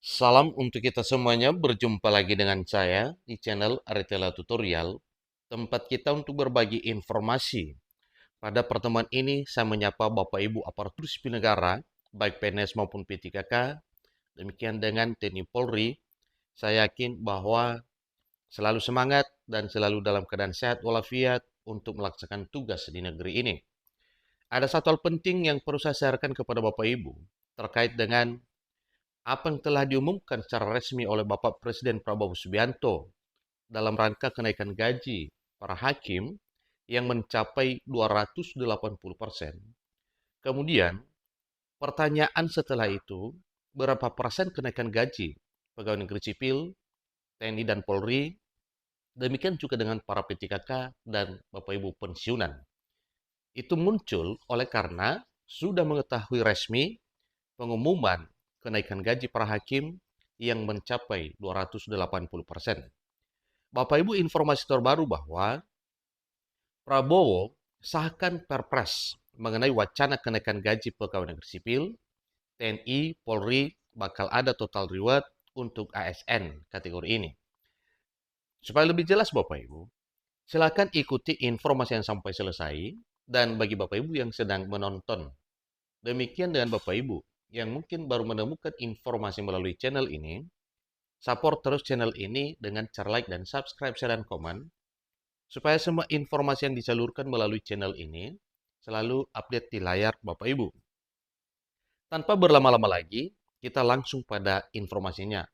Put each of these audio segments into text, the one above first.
Salam untuk kita semuanya, berjumpa lagi dengan saya di channel Aritela Tutorial, tempat kita untuk berbagi informasi. Pada pertemuan ini, saya menyapa Bapak Ibu aparatur sipil negara, baik PNS maupun P3K, demikian dengan TNI Polri. Saya yakin bahwa selalu semangat dan selalu dalam keadaan sehat walafiat untuk melaksanakan tugas di negeri ini. Ada satu hal penting yang perlu saya sharekan kepada Bapak Ibu, terkait dengan apa yang telah diumumkan secara resmi oleh Bapak Presiden Prabowo Subianto dalam rangka kenaikan gaji para hakim yang mencapai 280%. Kemudian, pertanyaan setelah itu, berapa persen kenaikan gaji pegawai negeri sipil, TNI dan Polri, demikian juga dengan para P3K dan Bapak Ibu pensiunan. Itu muncul oleh karena sudah mengetahui resmi pengumuman kenaikan gaji para hakim yang mencapai 280%. Bapak Ibu, informasi terbaru bahwa Prabowo sahkan Perpres mengenai wacana kenaikan gaji pegawai negeri sipil, TNI, Polri bakal ada total reward untuk ASN kategori ini. Supaya lebih jelas Bapak Ibu, silakan ikuti informasi yang sampai selesai, dan bagi Bapak Ibu yang sedang menonton, demikian dengan Bapak Ibu yang mungkin baru menemukan informasi melalui channel ini, support terus channel ini dengan cara like dan subscribe, share, dan komen, supaya semua informasi yang disalurkan melalui channel ini selalu update di layar Bapak Ibu. Tanpa berlama-lama lagi, kita langsung pada informasinya.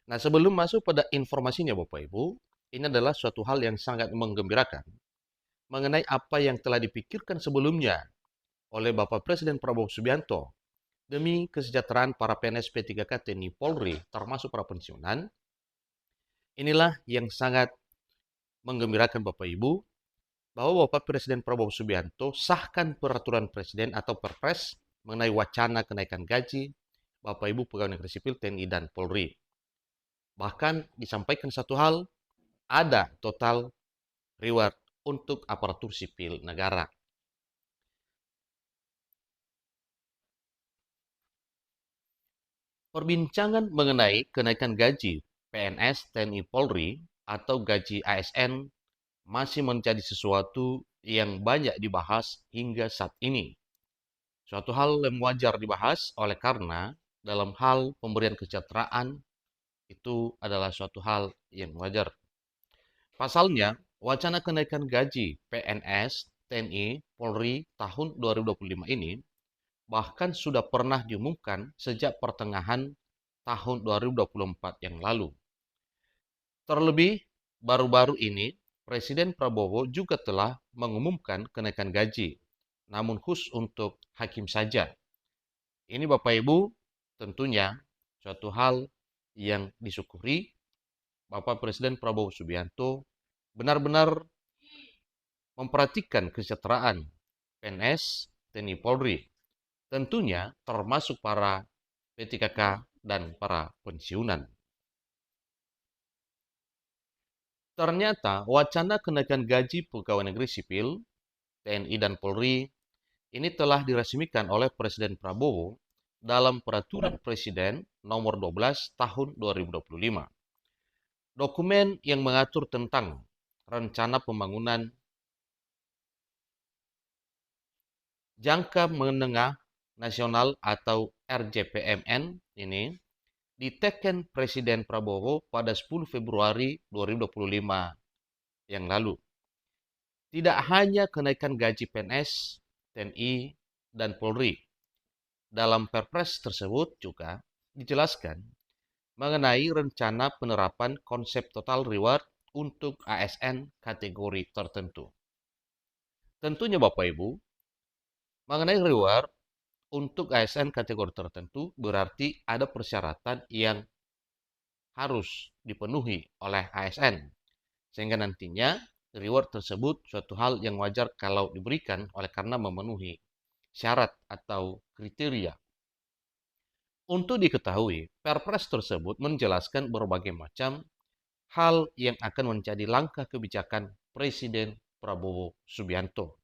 Nah, sebelum masuk pada informasinya Bapak Ibu, ini adalah suatu hal yang sangat menggembirakan mengenai apa yang telah dipikirkan sebelumnya oleh Bapak Presiden Prabowo Subianto demi kesejahteraan para PNS P3K TNI Polri, termasuk para pensiunan. Inilah yang sangat menggembirakan Bapak Ibu, bahwa Bapak Presiden Prabowo Subianto sahkan peraturan presiden atau Perpres mengenai wacana kenaikan gaji Bapak Ibu pegawai negeri sipil TNI dan Polri. Bahkan disampaikan satu hal, ada total reward untuk aparatur sipil negara. Perbincangan mengenai kenaikan gaji PNS TNI Polri atau gaji ASN masih menjadi sesuatu yang banyak dibahas hingga saat ini. Suatu hal yang wajar dibahas oleh karena dalam hal pemberian kesejahteraan itu adalah suatu hal yang wajar. Pasalnya, wacana kenaikan gaji PNS, TNI, Polri tahun 2025 ini bahkan sudah pernah diumumkan sejak pertengahan tahun 2024 yang lalu. Terlebih, baru-baru ini, Presiden Prabowo juga telah mengumumkan kenaikan gaji, namun khusus untuk hakim saja. Ini Bapak Ibu, tentunya suatu hal yang disyukuri. Bapak Presiden Prabowo Subianto benar-benar memperhatikan kesejahteraan PNS, TNI Polri, tentunya termasuk para P3K dan para pensiunan. Ternyata wacana kenaikan gaji pegawai negeri sipil, TNI dan Polri ini telah diresmikan oleh Presiden Prabowo dalam Peraturan Presiden Nomor 12 Tahun 2025. Dokumen yang mengatur tentang rencana pembangunan jangka menengah nasional atau RJPMN ini diteken Presiden Prabowo pada 10 Februari 2025 yang lalu. Tidak hanya kenaikan gaji PNS, TNI, dan Polri. Dalam Perpres tersebut juga dijelaskan mengenai rencana penerapan konsep total reward untuk ASN kategori tertentu. Tentunya Bapak Ibu, mengenai reward untuk ASN kategori tertentu berarti ada persyaratan yang harus dipenuhi oleh ASN. Sehingga nantinya reward tersebut suatu hal yang wajar kalau diberikan oleh karena memenuhi syarat atau kriteria. Untuk diketahui, Perpres tersebut menjelaskan berbagai macam hal yang akan menjadi langkah kebijakan Presiden Prabowo Subianto.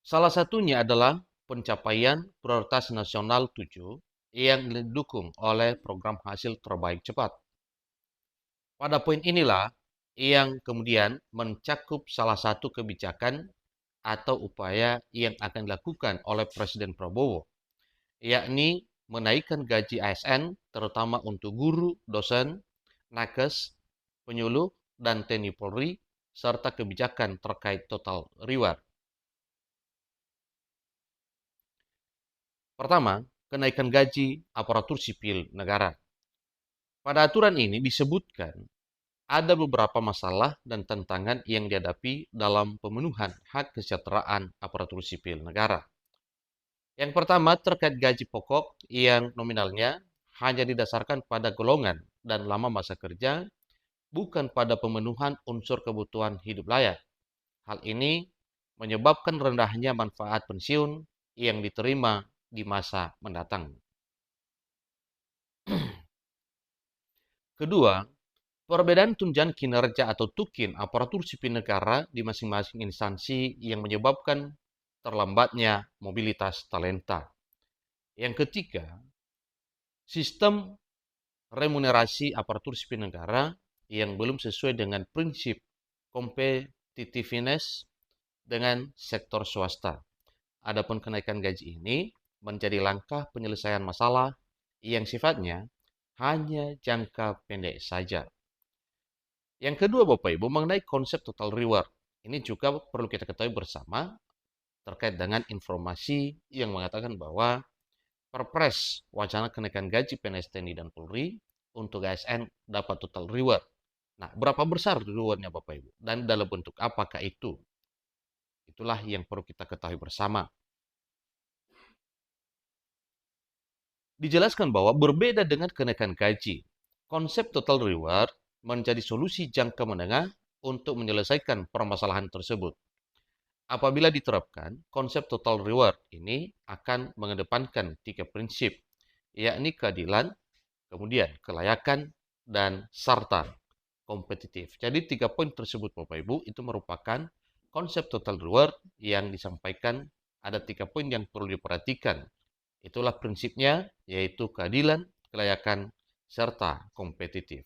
Salah satunya adalah pencapaian prioritas nasional 7 yang didukung oleh program hasil terbaik cepat. Pada poin inilah yang kemudian mencakup salah satu kebijakan atau upaya yang akan dilakukan oleh Presiden Prabowo, yakni menaikkan gaji ASN terutama untuk guru, dosen, nakes, penyuluh, dan TNI Polri, serta kebijakan terkait total reward. Pertama, kenaikan gaji aparatur sipil negara. Pada aturan ini disebutkan ada beberapa masalah dan tantangan yang dihadapi dalam pemenuhan hak kesejahteraan aparatur sipil negara. Yang pertama terkait gaji pokok yang nominalnya hanya didasarkan pada golongan dan lama masa kerja, bukan pada pemenuhan unsur kebutuhan hidup layak. Hal ini menyebabkan rendahnya manfaat pensiun yang diterima di masa mendatang. Kedua, perbedaan tunjangan kinerja atau tukin aparatur sipil negara di masing-masing instansi yang menyebabkan terlambatnya mobilitas talenta. Yang ketiga, sistem remunerasi aparatur sipil negara yang belum sesuai dengan prinsip competitiveness dengan sektor swasta. Adapun kenaikan gaji ini menjadi langkah penyelesaian masalah yang sifatnya hanya jangka pendek saja. Yang kedua, Bapak Ibu, mengenai konsep total reward. Ini juga perlu kita ketahui bersama terkait dengan informasi yang mengatakan bahwa Perpres wacana kenaikan gaji PNS TNI dan Polri untuk ASN dapat total reward. Nah, berapa besar rewardnya Bapak Ibu? Dan dalam bentuk apakah itu? Itulah yang perlu kita ketahui bersama. Dijelaskan bahwa berbeda dengan kenaikan gaji, konsep total reward menjadi solusi jangka menengah untuk menyelesaikan permasalahan tersebut. Apabila diterapkan, konsep total reward ini akan mengedepankan 3 prinsip, yakni keadilan, kemudian kelayakan, dan serta kompetitif. Jadi 3 poin tersebut Bapak Ibu itu merupakan konsep total reward yang disampaikan ada 3 poin yang perlu diperhatikan. Itulah prinsipnya, yaitu keadilan, kelayakan, serta kompetitif.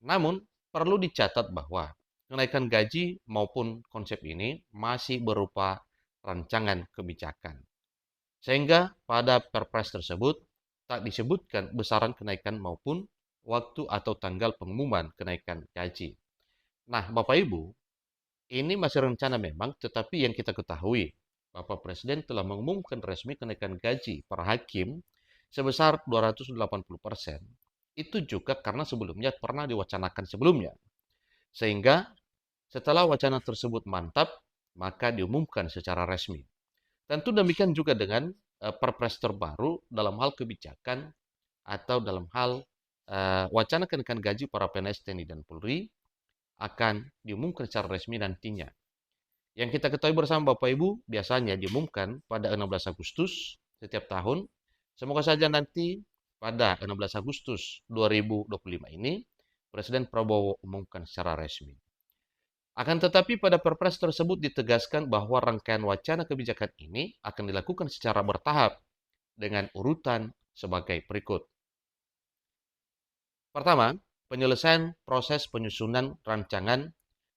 Namun, perlu dicatat bahwa kenaikan gaji maupun konsep ini masih berupa rancangan kebijakan. Sehingga pada Perpres tersebut tak disebutkan besaran kenaikan maupun waktu atau tanggal pengumuman kenaikan gaji. Nah, Bapak Ibu, ini masih rencana memang, tetapi yang kita ketahui, Bapak Presiden telah mengumumkan resmi kenaikan gaji para hakim sebesar 280%. Itu juga karena sebelumnya pernah diwacanakan sebelumnya. Sehingga setelah wacana tersebut mantap, maka diumumkan secara resmi. Tentu demikian juga dengan Perpres terbaru dalam hal kebijakan atau dalam hal wacana kenaikan gaji para PNS TNI dan Polri akan diumumkan secara resmi nantinya. Yang kita ketahui bersama Bapak Ibu, biasanya diumumkan pada 16 Agustus setiap tahun. Semoga saja nanti pada 16 Agustus 2025 ini, Presiden Prabowo umumkan secara resmi. Akan tetapi pada Perpres tersebut ditegaskan bahwa rangkaian wacana kebijakan ini akan dilakukan secara bertahap dengan urutan sebagai berikut. Pertama, penyelesaian proses penyusunan rancangan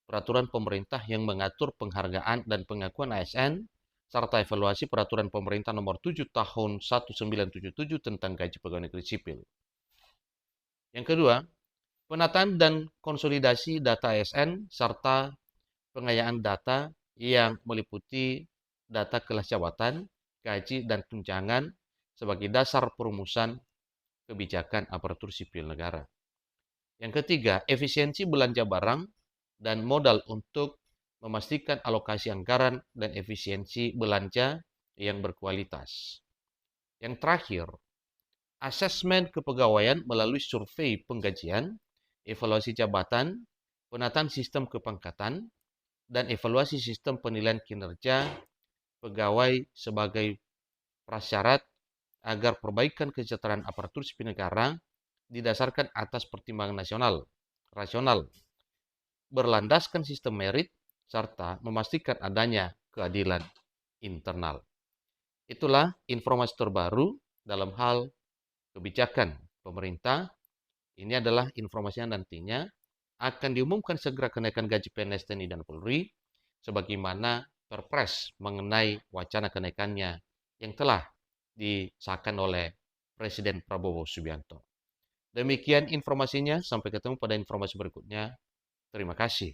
peraturan pemerintah yang mengatur penghargaan dan pengakuan ASN, serta evaluasi peraturan pemerintah nomor 7 tahun 1977 tentang gaji pegawai negeri sipil. Yang kedua, penataan dan konsolidasi data ASN serta pengayaan data yang meliputi data kelas jabatan, gaji, dan tunjangan sebagai dasar perumusan kebijakan aparatur sipil negara. Yang ketiga, efisiensi belanja barang dan modal untuk memastikan alokasi anggaran dan efisiensi belanja yang berkualitas. Yang terakhir, asesmen kepegawaian melalui survei penggajian, evaluasi jabatan, penataan sistem kepangkatan, dan evaluasi sistem penilaian kinerja pegawai sebagai prasyarat agar perbaikan kesejahteraan aparatur sipil negara didasarkan atas pertimbangan rasional, berlandaskan sistem merit, serta memastikan adanya keadilan internal. Itulah informasi terbaru dalam hal kebijakan pemerintah. Ini adalah informasi yang nantinya akan diumumkan segera kenaikan gaji PNS TNI dan Polri, sebagaimana Perpres mengenai wacana kenaikannya yang telah disahkan oleh Presiden Prabowo Subianto. Demikian informasinya, sampai ketemu pada informasi berikutnya. Terima kasih.